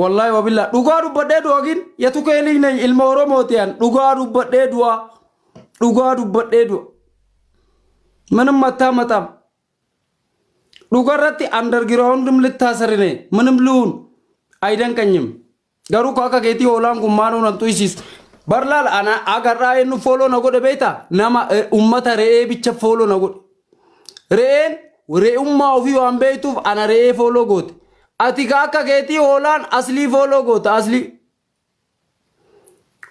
والله وبالله دوغا بدي دوغين يتوكلي ني المورو موتيان دوغا بدي دوا دوغا بدي دو منم متا متا دوغا رتي اندرغراوند ملتاسرني منم لون ايدن كنيم غارو كاكا كيتي اولان كمانو نتويسيس برلال انا اغرا انو فولو نغود بيتا نما امتا ري بيچ فولو نغود رين وري امما وفي وان بيتو انا ري فولو غوت ati akka keetii hoolaan asli follow goota asli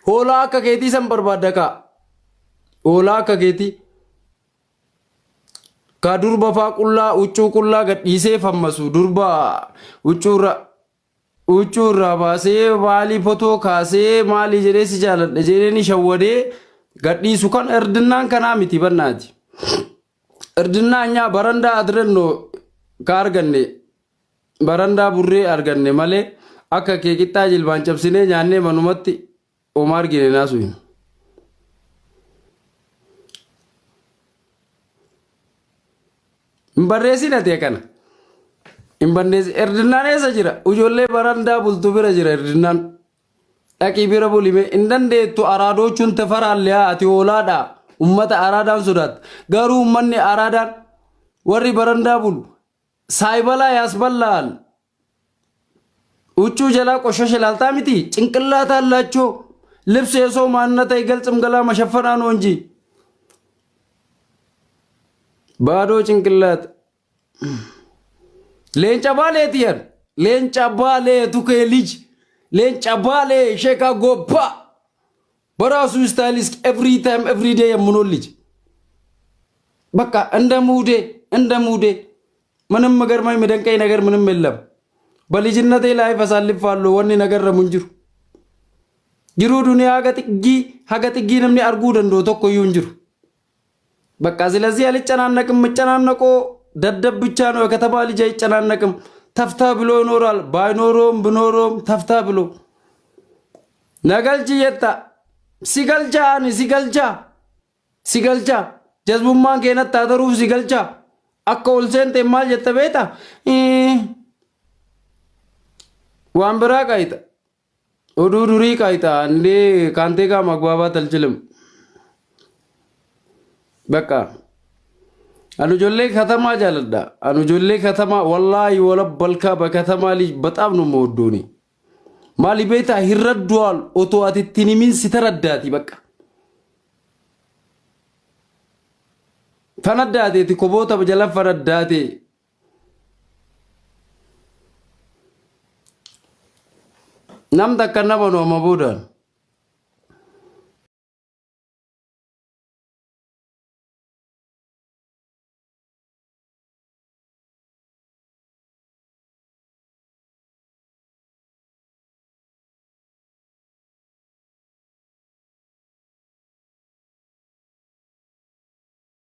hoolaa akka keetii san barbaadda ka hoolaa akka keetii ka durba faa qullaa uccuu qullaa gadhiisee fammasu durba uccuurra baasee maalii fotoo kaasee maalii jedhee si jaaladha jedhee ni shawwadee gadhiisu kan erdinnaan kanaa miti bannaati erdinnaan nyaa barandaa adrennoo ka arganne baranda burree arganne malee akka kee qixxaa jilbaan cabsinee nyaannee manumatti oma argine naasu imbarreesina ta'e kana imbannees erdinnaan eessa jira ujoollee barandaa bultu bira jira erdinnaan dhaqii bira bulime indandeettu araadochuun tafaraallee ati hoolaadha ummata araadaan sodaat garuu ummanni araadaan warri barandaa bulu ሳይበላ ያስበላል uchu jala qoshoshe lalta miti ጭንቅላት አላቸው ልብስ የሰው ማንነት አይገልጽም ገላ መሸፈና ነው እንጂ ባዶ ጭንቅላት ሌንጫ ባሌ ትየር ሌንጫ ባሌ ቱከ ልጅ ሌንጫ ባሌ ሼካ ጎባ በራሱ ስታይልስ ኤቭሪ ታይም ኤቭሪ ዴይ የምኖር ልጅ በቃ እንደ ሙዴ ምንም መገርማይ መደንቀይ ነገር ምንም የለም በልጅነቴ ላይ ፈሳልፋለሁ ወኔ ነገር ረሙንጅሩ ጅሩ ዱንያ ሀገጥጊ ነምኒ አርጉ ደንዶ ተኮ ይንጅሩ በቃ ስለዚህ አልጨናነቅም መጨናነቆ ደደብ ብቻ ነው ከተማ ልጅ አይጨናነቅም ተፍታ ብሎ ይኖራል ባይኖሮም ብኖሮም ተፍታ ብሎ ነገልጂ የታ ሲገልጃ ጀዝቡማን ከነት ታደሩፍ ሲገልጃ akka ol seente maal jette beeta waan biraa qaayita oduu durii qaayita andee kaantee kaa magbaabaa talchilim bakka anu ijoollee katamaa jaaladha anu ijoollee katamaa wallaahi wala balkaa bakatamaa lij bataam nu mooddooni maali beeta hirradduwaal otoo ati ittiin himin si taraddaati bakka fanaddaate ti koboota jala fanaddaate nam takka nama no mabudan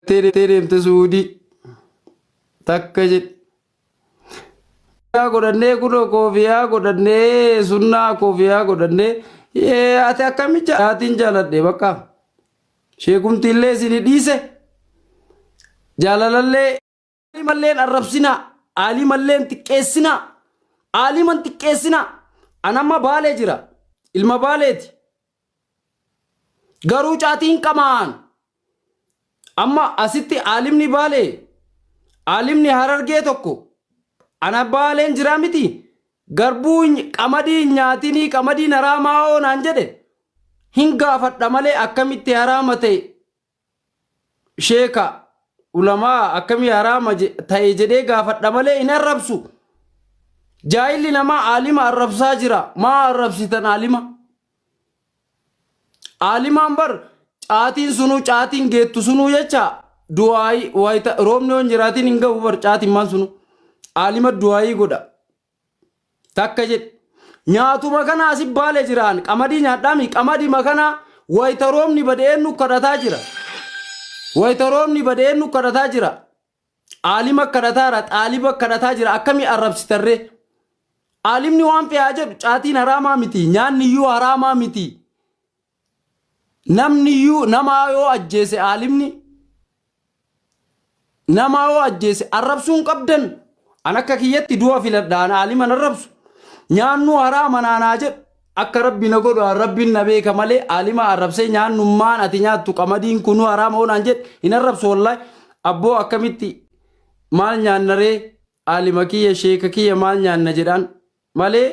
tere mtasuudi takkajit ya godane kuno kofiya godane sunna kofiya godane ate akamicha atin jaladde bakka sheekumtille sini dhiise jaalalalle malleen arrabsina alimalleen xiqqeessina anamma baale jira ilma baaleeti garuu caatiin qamaan amma asitti alimni baale alimni harargee tokko ana baalen jira miti garbuu qamadii nyaatini qamadii haramaa oonaan jedhe hin gaafadha malee akkamitti haraama ta'e sheeka ulamaa akkamii haraama ta'e jedhee gaafadha malee hin arrabsu jaayilli namaa alima arrabsaa jira maa arrabsitan alimaan bar caatiin sunu caatiin geettu sunu jecha du'aayi wayita roobni on jiraatiin hin gahu bar caatiin maan sunu alima du'aayi godha takka jedhe nyaatuma kana asii baale jiraan qamadii nyaadhaami qamadii makana wayita roobni badeen nu kadhataa jira alima kadhataara xaaliba kadhataa jira akkamii arrabsitarree alimni waan fe'aa jedhu caatiin haraamaa miti nyaanni iyyuu haraamaa miti namni iyyuu namaa yoo ajjeese alimni namaa yoo ajjeese arrabsuun qabdan an akka kiyyatti du'a filadhaan aliman arrabsu nyaannu haraama naanaa jedhu akka rabbi na godhu rabbiin na beeka malee alima arrabsee nyaannummaan ati nyaattu qamadiin kunu haraama oonaan jedhe hin arrabsu wallahi abboo akkamitti maal nyaannaree alima kiyya sheeka kiyya maal nyaanna jedhaan malee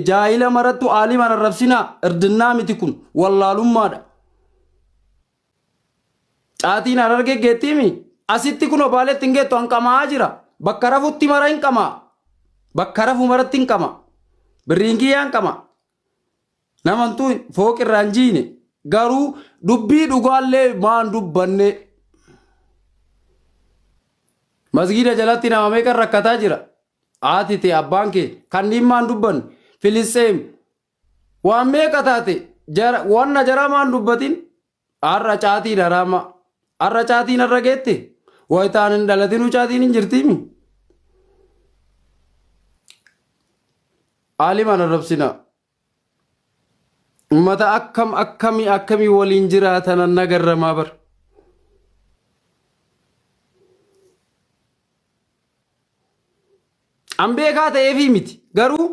jaahila marattu alima arrabsinaa irdinnaa miti kun wallaalummaadha. Caatiin arargee geettiimi asitti kun obaaleetti hin geettu hanqamaa jira bakka rafutti mara hin qama bakka rafu maratti hin qama birriin kiyyaan qama. Namantuu fooqirraan jiine garuu dubbii dhugaallee maan dubbanne masgiida jalatti nama meeqan rakkataa jira aatite abbaan kee kanneen maan dubbanne Filisxeem waan meeqa taate wanna jaraa maan dubbatin har'a caatiin haraama har'a caatiin har'a geette wayitaan hin dhalatinuu caatiin hin jirtiimi aalimaan arrabsina. Ummata akkamii waliin jiraatan nagarramaa bar. An beekaa ta'eefi miti garuu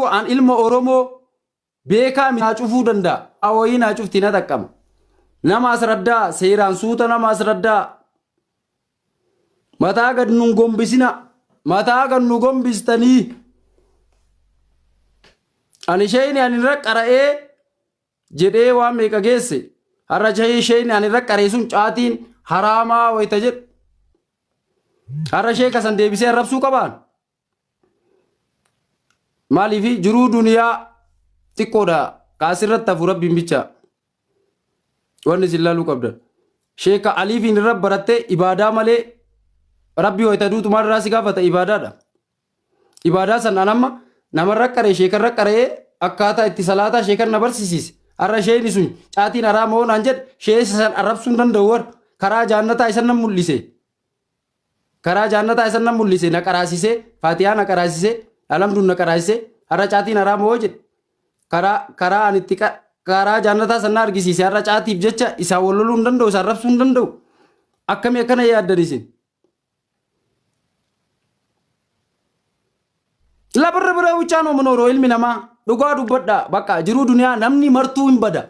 an ilma Oromoo beekaa naa cufuu danda'a. Awwayii naa cufti na taqqama. Nama asraddaa seeraan suuta nama asraddaa. Mataa gad nu gombisina. Mataa gad nu gombistanii. Ani isheen ani raqqara'ee jedhee waan meeqa geesse. Har'a isheen ani raqqaree sun caatiin haraamaa wayita jedhu. Har'a ishee kasan deebisee arrabsuu qabaan. Maaliifi jiruu duniyaa xiqqoodha kaasirratti hafu rabbiin bicha wanni isin laaluu qabdan sheeka aliifiin irra barattee ibaadaa malee rabbii wayita duutu maal irraa si gaafata ibaadaadha ibaadaa san anamma namarra qaree sheekarra qaree akkaataa itti salaataa sheekar na barsiisiise har'a sheeni sun caatiin haraama oonaan jedhe sheessa san arrabsuu hin danda'u war karaa jaannataa isan nan mul'ise na qaraasisee faatiyaa na qaraasisee alamduun na qaraasisee har'a caatiin haraama hoo jedhe karaa anitti karaa jaannataa sanna argisiise har'a caatiif jecha isaa walloluu hin danda'u isaa arrabsuu hin danda'u akkamii akkana yaaddan isin labarra bira wuchaan oomanoo ilmi namaa dhugaa dubbadhaa bakka jiruu duniyaa namni martuu hin bada